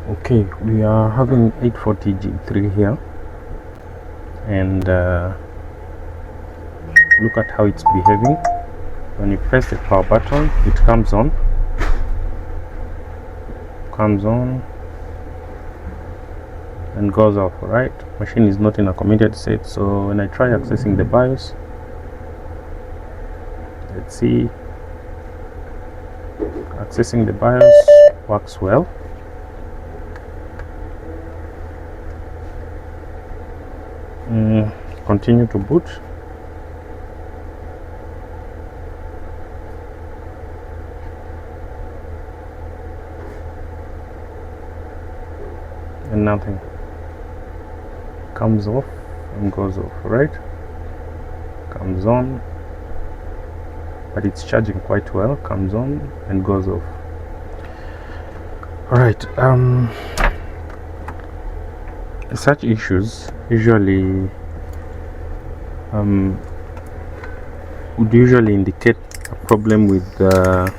Okay, we are having 840G3 here, and look at how it's behaving. When you press the power button, it comes on, and goes off. Right, machine is not in a committed state. So when I try accessing the BIOS, let's see, accessing the BIOS works well. Continue to boot. And nothing. Comes off and goes off, right? Comes on, but it's charging quite well. Comes on and goes off. Alright, such issues usually would usually indicate a problem with the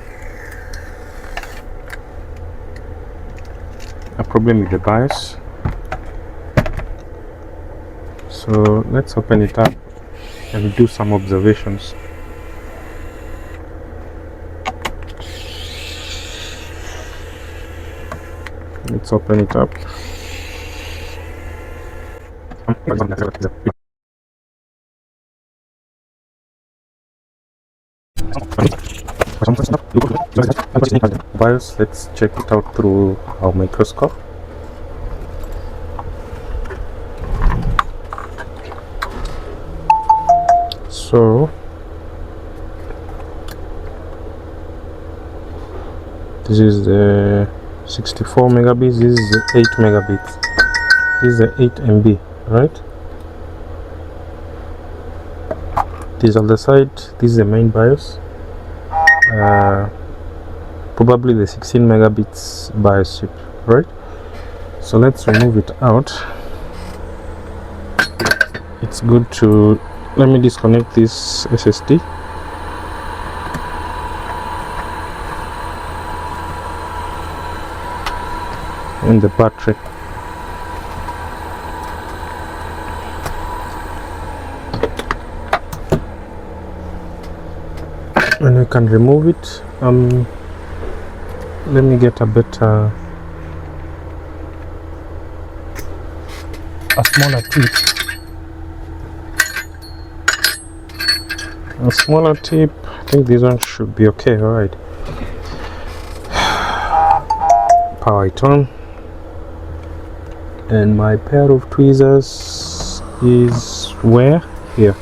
BIOS. So let's open it up and do some observations. Let's open it up. BIOS, let's check it out through our microscope. So this is the 64 megabits, this is the 8 megabits, this is the 8 MB, right? This on the side, this is the main BIOS, probably the 16 megabits BIOS chip, right? So let's remove it out. It's good to, let me disconnect this SSD. And the battery. And I can remove it. Let me get a better, a smaller tip. A smaller tip. I think this one should be okay. All right. Power it on. And my pair of tweezers is where? Here.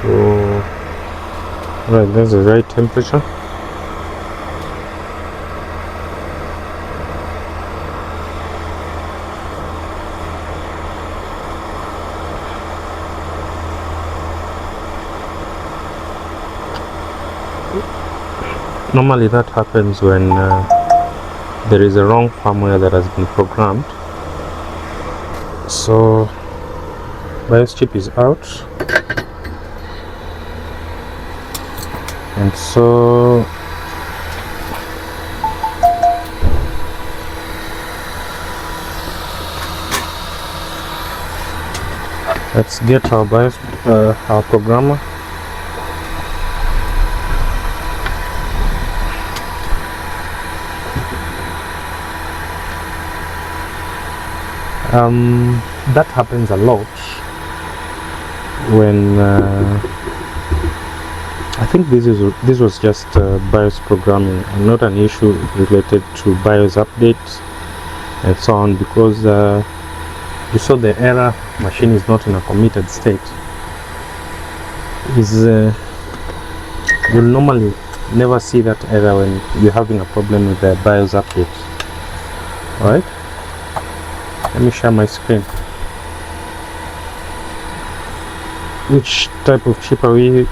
So, right, that's the right temperature. Normally that happens when there is a wrong firmware that has been programmed. So BIOS chip is out, and so let's get our BIOS, our programmer. That happens a lot when I think this was just BIOS programming and not an issue related to BIOS updates and so on, because you saw the error, machine is not in a committed state. You'll normally never see that error when you're having a problem with the BIOS update. Alright, let me share my screen. Which type of chip are we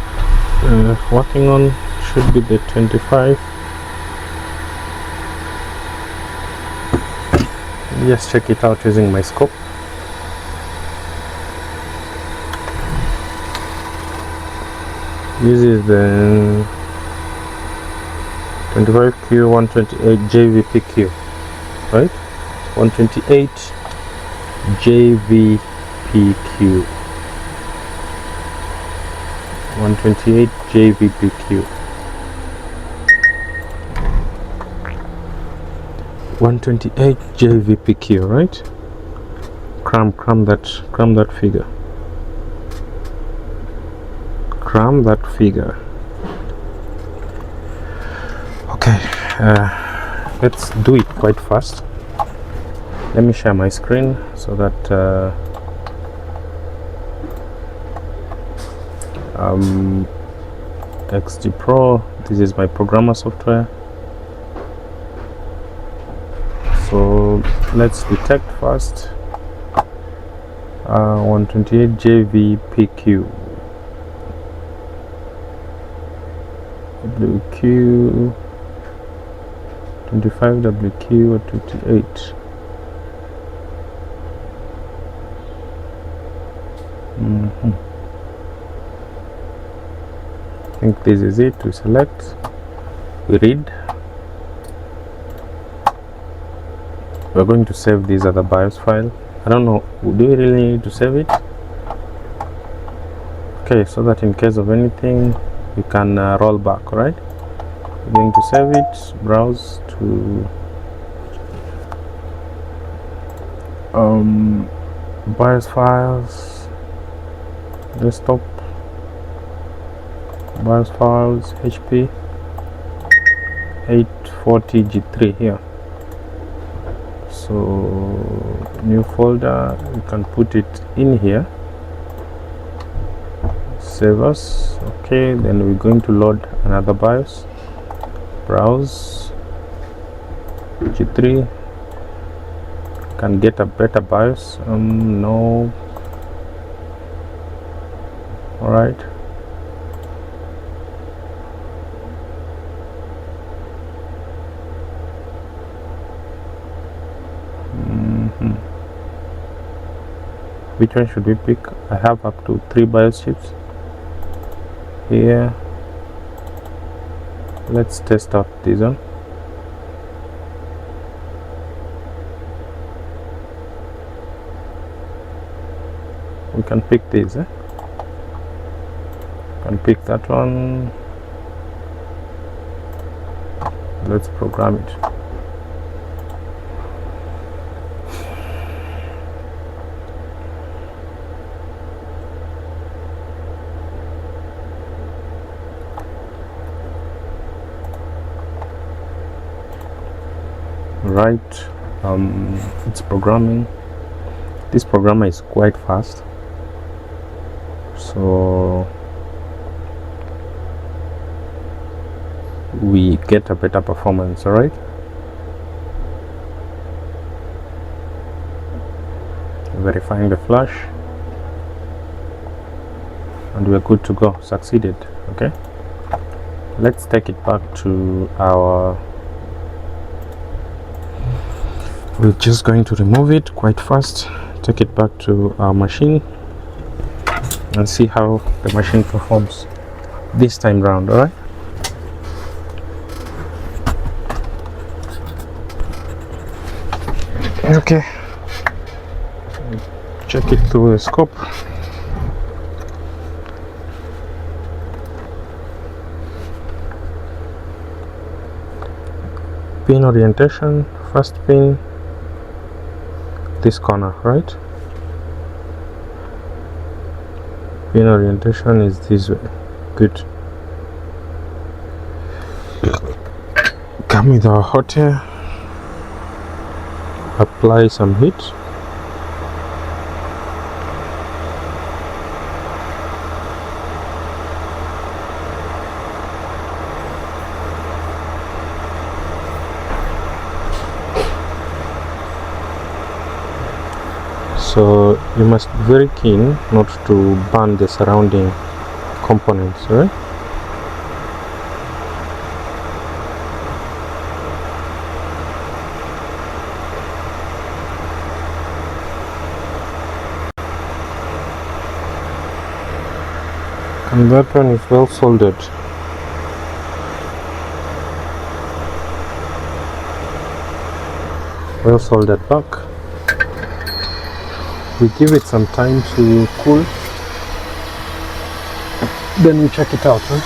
working on? Should be the 25. Just check it out using my scope. This is the 25Q 128 JVPQ, right? 128 JVPQ. 128 JVPQ. 128 JVPQ, right? Cram that figure. Cram that figure. Okay, let's do it quite fast. Let me share my screen so that XG Pro, this is my programmer software. So let's detect first 128 JVPQ. WQ 25 WQ or 28. I think this is it. We select, we read. We're going to save this other BIOS file. I don't know, do we really need to save it? Okay, so that in case of anything we can roll back, right? We're going to save it, browse to BIOS files, desktop, BIOS files, HP 840G3 here. So new folder, we can put it in here, save as. Okay, then we're going to load another BIOS, browse G3, can get a better BIOS. No, all right. Which one should we pick? I have up to 3 BIOS chips here. Let's test out this one. We can pick this, can pick that one. Let's program it. Right, it's programming. This programmer is quite fast, so we get a better performance. All right, verifying the flash, and we're good to go. Succeeded. Okay, let's take it back to our, we're just going to remove it quite fast, take it back to our machine and see how the machine performs this time round. All right, okay, check it through the scope. Pin orientation, first pin, this corner, right? Pin orientation is this way. Good. Come with our hot air, apply some heat. So you must be very keen not to burn the surrounding components, right? And that one is well soldered. well soldered back. We give it some time to cool, then we check it out, right?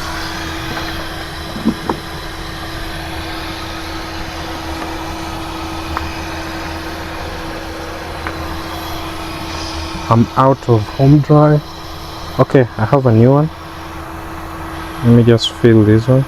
I'm out of home dry. Okay, I have a new one. Let me just fill this one.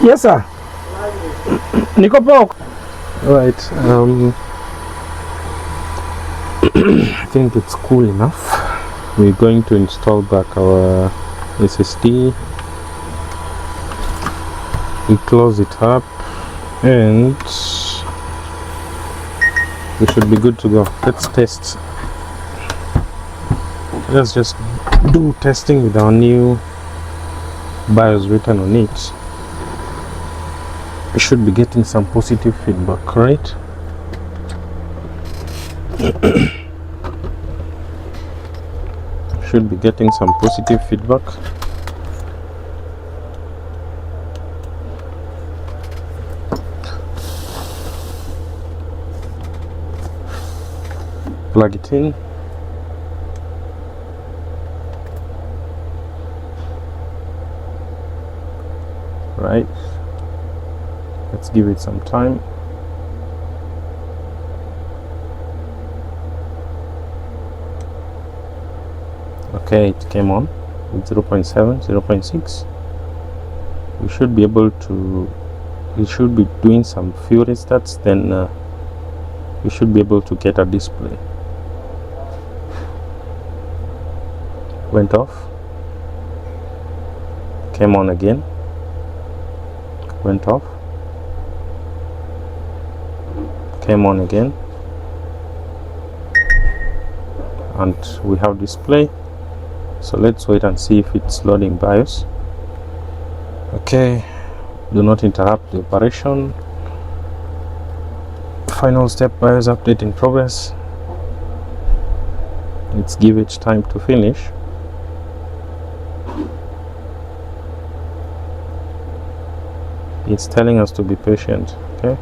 Yes, sir. Niko poa. Right. I think it's cool enough. We're going to install back our SSD. We close it up, and we should be good to go. Let's test. Let's just do testing with our new BIOS written on it. We should be getting some positive feedback, right? Should be getting some positive feedback. Plug it in. Right. Let's give it some time. Okay, it came on with 0.7, 0.6. We should be able to, we should be doing some few restarts, then we should be able to get a display. Went off, came on again, went off, came on again, and we have display. So let's wait and see if it's loading BIOS. Okay, do not interrupt the operation. Final step, BIOS update in progress. Let's give it time to finish. It's telling us to be patient. Okay,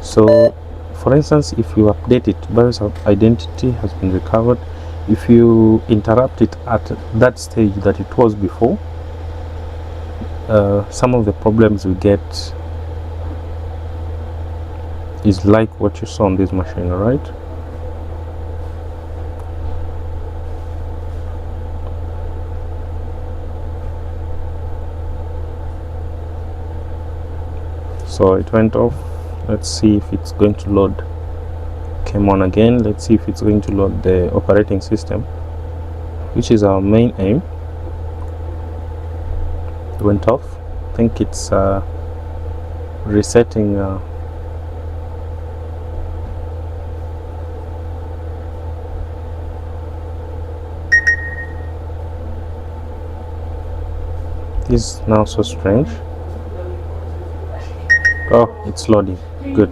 so for instance, if you update it, BIOS identity has been recovered. If you interrupt it at that stage that it was before, some of the problems we get is like what you saw on this machine, right? So it went off. Let's see if it's going to load. Came on again. Let's see if it's going to load the operating system, which is our main aim. It went off. I think it's resetting this is now so strange. Oh, it's loading. Good.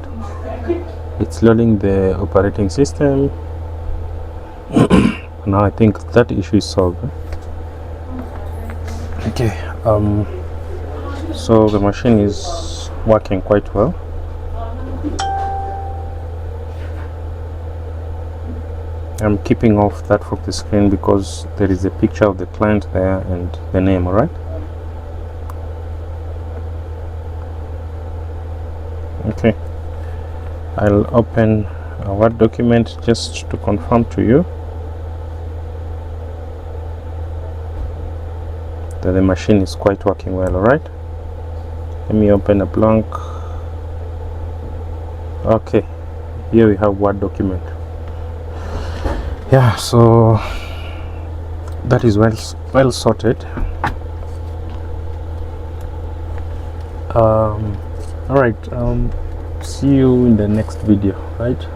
It's loading the operating system. Now I think that issue is solved. Okay, so the machine is working quite well. I'm keeping off that from the screen because there is a picture of the client there and the name, alright? Okay, I'll open a Word document just to confirm to you that the machine is quite working well. Alright, let me open a blank. Okay, here we have Word document. Yeah, so that is well sorted. Alright, see you in the next video, right?